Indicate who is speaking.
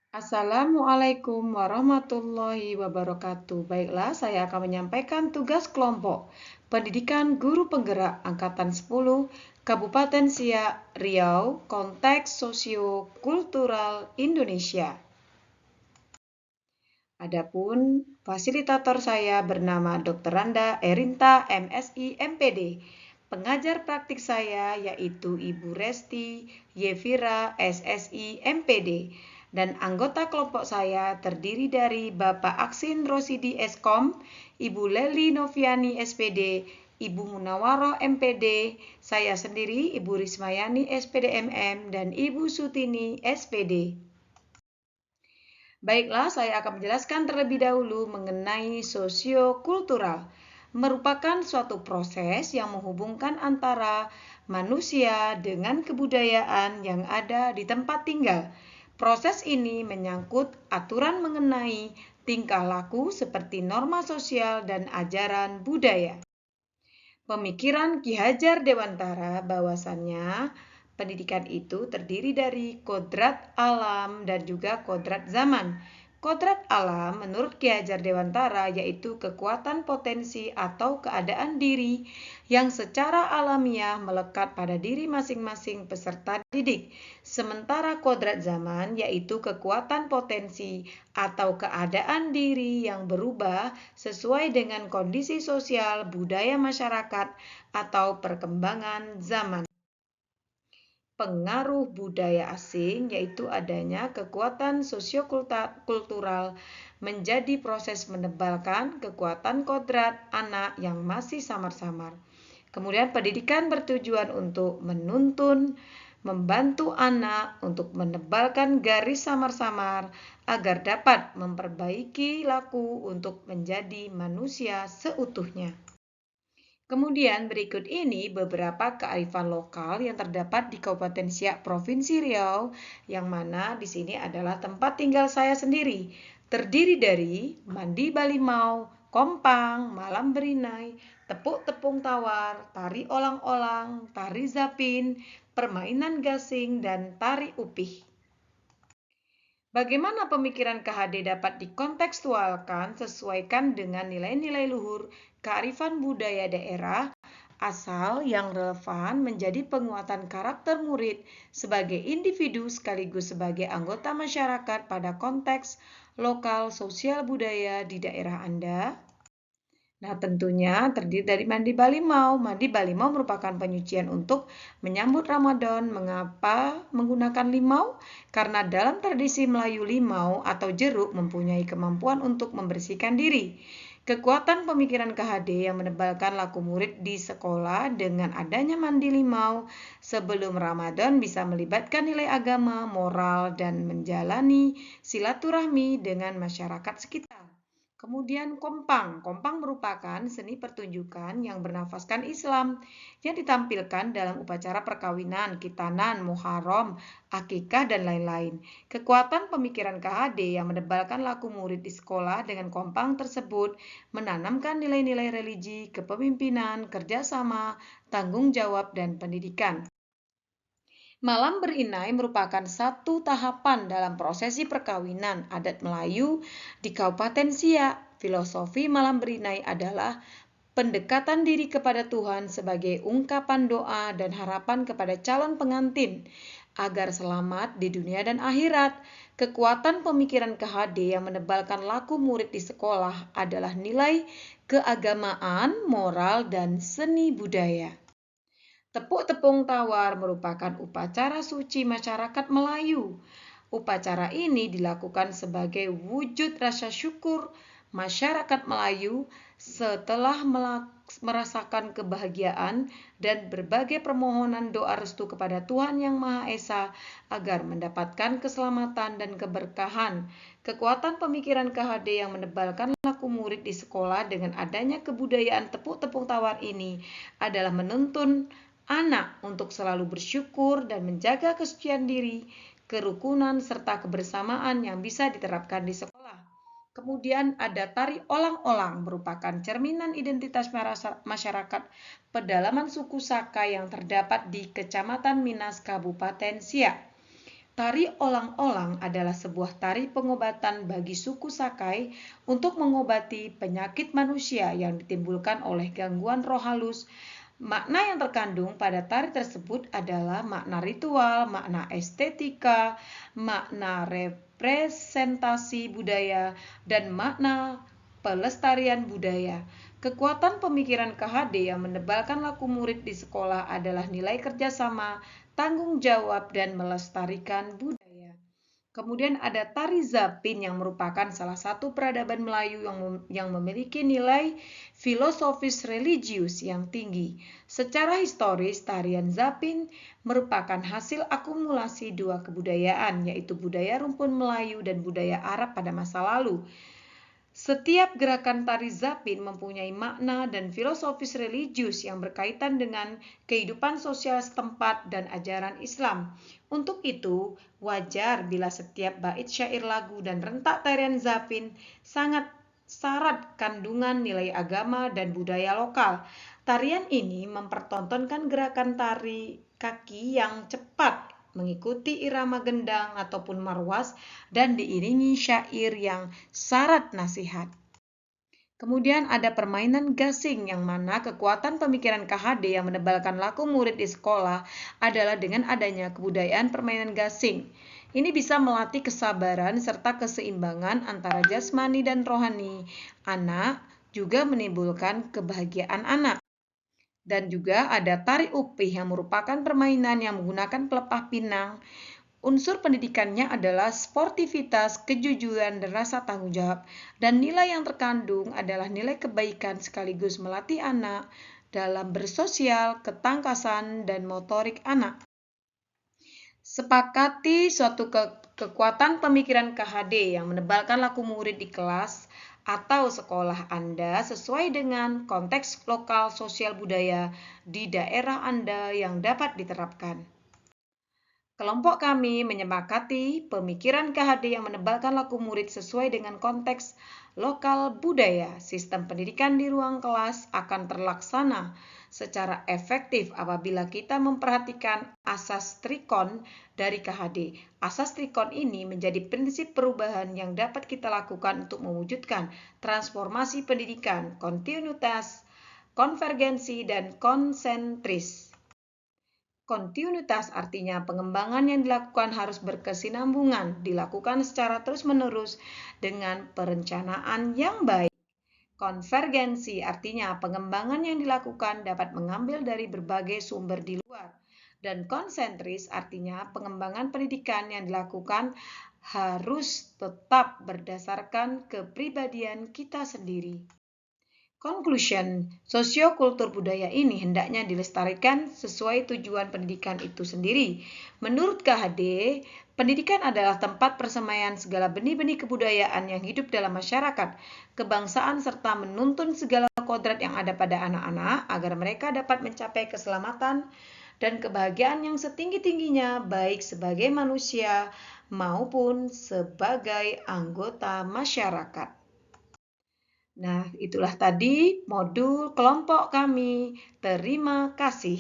Speaker 1: Assalamualaikum warahmatullahi wabarakatuh. Baiklah, saya akan menyampaikan tugas kelompok Pendidikan Guru Penggerak Angkatan 10 Kabupaten Siak, Riau, konteks sosio-kultural Indonesia. Adapun fasilitator saya bernama Dr. Randa Erinta MSI MPD. Pengajar praktik saya yaitu Ibu Resti Yevira SSI MPD. Dan anggota kelompok saya terdiri dari Bapak Aksin Rosidi Eskom, Ibu Leli Noviani SPD, Ibu Munawaro MPD, saya sendiri Ibu Rismayani SPD MM, dan Ibu Sutini SPD. Baiklah, saya akan menjelaskan terlebih dahulu mengenai sosiokultural. Merupakan suatu proses yang menghubungkan antara manusia dengan kebudayaan yang ada di tempat tinggal. Proses ini menyangkut aturan mengenai tingkah laku seperti norma sosial dan ajaran budaya. Pemikiran Ki Hajar Dewantara bahwasannya pendidikan itu terdiri dari kodrat alam dan juga kodrat zaman. Kodrat alam menurut Ki Hajar Dewantara yaitu kekuatan potensi atau keadaan diri yang secara alamiah melekat pada diri masing-masing peserta didik. Sementara kodrat zaman yaitu kekuatan potensi atau keadaan diri yang berubah sesuai dengan kondisi sosial budaya masyarakat atau perkembangan zaman. Pengaruh budaya asing yaitu adanya kekuatan sosiokultural menjadi proses menebalkan kekuatan kodrat anak yang masih samar-samar. Kemudian pendidikan bertujuan untuk menuntun, membantu anak untuk menebalkan garis samar-samar agar dapat memperbaiki laku untuk menjadi manusia seutuhnya. Kemudian berikut ini beberapa kearifan lokal yang terdapat di Kabupaten Siak, Provinsi Riau, yang mana di sini adalah tempat tinggal saya sendiri. Terdiri dari mandi balimau, kompang, malam berinai, tepuk tepung tawar, tari olang-olang, tari zapin, permainan gasing, dan tari upih. Bagaimana pemikiran KHD dapat dikontekstualkan sesuaikan dengan nilai-nilai luhur kearifan budaya daerah asal yang relevan menjadi penguatan karakter murid sebagai individu sekaligus sebagai anggota masyarakat pada konteks lokal sosial budaya di daerah Anda? Nah, tentunya terdiri dari mandi balimau. Mandi balimau merupakan penyucian untuk menyambut Ramadan. Mengapa menggunakan limau? Karena dalam tradisi Melayu limau atau jeruk mempunyai kemampuan untuk membersihkan diri. Kekuatan pemikiran KHD yang menebalkan laku murid di sekolah dengan adanya mandi limau sebelum Ramadan bisa melibatkan nilai agama, moral, dan menjalani silaturahmi dengan masyarakat sekitar. Kemudian kompang. Kompang merupakan seni pertunjukan yang bernafaskan Islam yang ditampilkan dalam upacara perkawinan, khitanan, muharram, akikah, dan lain-lain. Kekuatan pemikiran KHD yang menebalkan laku murid di sekolah dengan kompang tersebut menanamkan nilai-nilai religi, kepemimpinan, kerjasama, tanggung jawab, dan pendidikan. Malam berinai merupakan satu tahapan dalam prosesi perkawinan adat Melayu di Kabupaten Siak. Filosofi malam berinai adalah pendekatan diri kepada Tuhan sebagai ungkapan doa dan harapan kepada calon pengantin agar selamat di dunia dan akhirat. Kekuatan pemikiran KHD yang menebalkan laku murid di sekolah adalah nilai keagamaan, moral, dan seni budaya. Tepuk tepung tawar merupakan upacara suci masyarakat Melayu. Upacara ini dilakukan sebagai wujud rasa syukur masyarakat Melayu setelah merasakan kebahagiaan dan berbagai permohonan doa restu kepada Tuhan Yang Maha Esa agar mendapatkan keselamatan dan keberkahan. Kekuatan pemikiran KHD yang menebalkan laku murid di sekolah dengan adanya kebudayaan tepuk tepung tawar ini adalah menuntun anak untuk selalu bersyukur dan menjaga kesucian diri, kerukunan, serta kebersamaan yang bisa diterapkan di sekolah. Kemudian ada tari olang-olang merupakan cerminan identitas masyarakat pedalaman suku Saka yang terdapat di Kecamatan Minas, Kabupaten Siak. Tari olang-olang adalah sebuah tari pengobatan bagi suku Sakai untuk mengobati penyakit manusia yang ditimbulkan oleh gangguan roh halus. Makna yang terkandung pada tari tersebut adalah makna ritual, makna estetika, makna representasi budaya, dan makna pelestarian budaya. Kekuatan pemikiran KHD yang menebalkan laku murid di sekolah adalah nilai kerjasama, tanggung jawab, dan melestarikan budaya. Kemudian ada tari zapin yang merupakan salah satu peradaban Melayu yang memiliki nilai filosofis religius yang tinggi. Secara historis, tarian zapin merupakan hasil akumulasi dua kebudayaan, yaitu budaya rumpun Melayu dan budaya Arab pada masa lalu. Setiap gerakan tari zapin mempunyai makna dan filosofis religius yang berkaitan dengan kehidupan sosial setempat dan ajaran Islam. Untuk itu, wajar bila setiap bait syair lagu dan rentak tarian zapin sangat syarat kandungan nilai agama dan budaya lokal. Tarian ini mempertontonkan gerakan tari kaki yang cepat mengikuti irama gendang ataupun marwas dan diiringi syair yang syarat nasihat. Kemudian ada permainan gasing yang mana kekuatan pemikiran KHD yang menebalkan laku murid di sekolah adalah dengan adanya kebudayaan permainan gasing. Ini bisa melatih kesabaran serta keseimbangan antara jasmani dan rohani anak, juga menimbulkan kebahagiaan anak. Dan juga ada tari upih yang merupakan permainan yang menggunakan pelepah pinang. Unsur pendidikannya adalah sportivitas, kejujuran, dan rasa tanggung jawab. Dan nilai yang terkandung adalah nilai kebaikan sekaligus melatih anak dalam bersosial, ketangkasan, dan motorik anak. Sepakati suatu kekuatan pemikiran KHD yang menebalkan laku murid di kelas atau sekolah Anda sesuai dengan konteks lokal sosial budaya di daerah Anda yang dapat diterapkan. Kelompok kami menyepakati pemikiran KHD yang menebalkan laku murid sesuai dengan konteks lokal budaya. Sistem pendidikan di ruang kelas akan terlaksana secara efektif apabila kita memperhatikan asas trikon dari KHD. Asas trikon ini menjadi prinsip perubahan yang dapat kita lakukan untuk mewujudkan transformasi pendidikan, kontinuitas, konvergensi, dan konsentris. Kontinuitas artinya pengembangan yang dilakukan harus berkesinambungan, dilakukan secara terus-menerus dengan perencanaan yang baik. Konvergensi artinya pengembangan yang dilakukan dapat mengambil dari berbagai sumber di luar. Dan konsentris artinya pengembangan pendidikan yang dilakukan harus tetap berdasarkan kepribadian kita sendiri. Conclusion, sosiokultur budaya ini hendaknya dilestarikan sesuai tujuan pendidikan itu sendiri. Menurut KHD, pendidikan adalah tempat persemaian segala benih-benih kebudayaan yang hidup dalam masyarakat, kebangsaan serta menuntun segala kodrat yang ada pada anak-anak agar mereka dapat mencapai keselamatan dan kebahagiaan yang setinggi-tingginya baik sebagai manusia maupun sebagai anggota masyarakat. Nah, itulah tadi modul kelompok kami. Terima kasih.